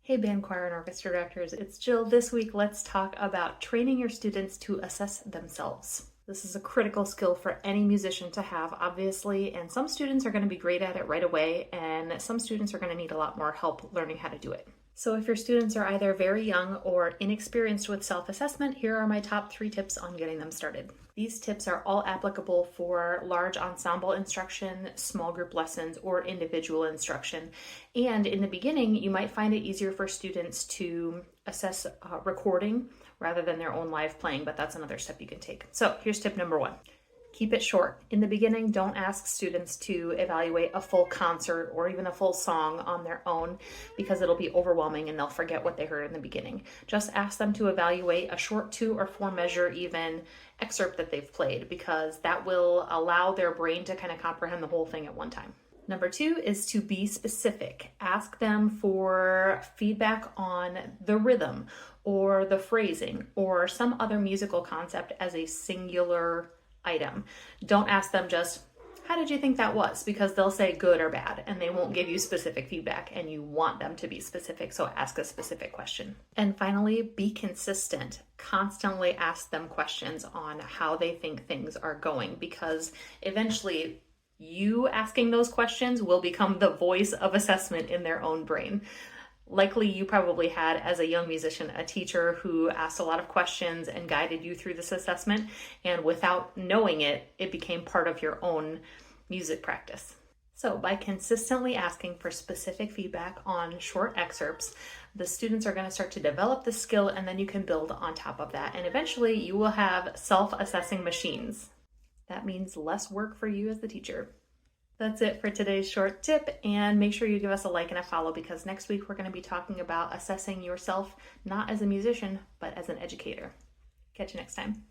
Hey band, choir, and orchestra directors, it's Jill. This week, let's talk about training your students to assess themselves. This is a critical skill for any musician to have, obviously, and some students are going to be great at it right away, and some students are going to need a lot more help learning how to do it. So if your students are either very young or inexperienced with self-assessment, here are my top 3 tips on getting them started. These tips are all applicable for large ensemble instruction, small group lessons, or individual instruction. And in the beginning, you might find it easier for students to assess recording rather than their own live playing, but that's another step you can take. So here's tip number 1. Keep it short. In the beginning, don't ask students to evaluate a full concert or even a full song on their own because it'll be overwhelming and they'll forget what they heard in the beginning. Just ask them to evaluate a short 2 or 4 measure even excerpt that they've played because that will allow their brain to kind of comprehend the whole thing at one time. Number 2 is to be specific. Ask them for feedback on the rhythm or the phrasing or some other musical concept as a singular item. Don't ask them just, how did you think that was? Because they'll say good or bad and they won't give you specific feedback, and you want them to be specific, so ask a specific question. And finally, be consistent. Constantly ask them questions on how they think things are going, because eventually you asking those questions will become the voice of assessment in their own brain. Likely you probably had, as a young musician, a teacher who asked a lot of questions and guided you through this assessment, and without knowing it, it became part of your own music practice. So by consistently asking for specific feedback on short excerpts, the students are going to start to develop the skill, and then you can build on top of that. And eventually you will have self-assessing machines. That means less work for you as the teacher. That's it for today's short tip, and make sure you give us a like and a follow, because next week we're going to be talking about assessing yourself not as a musician, but as an educator. Catch you next time.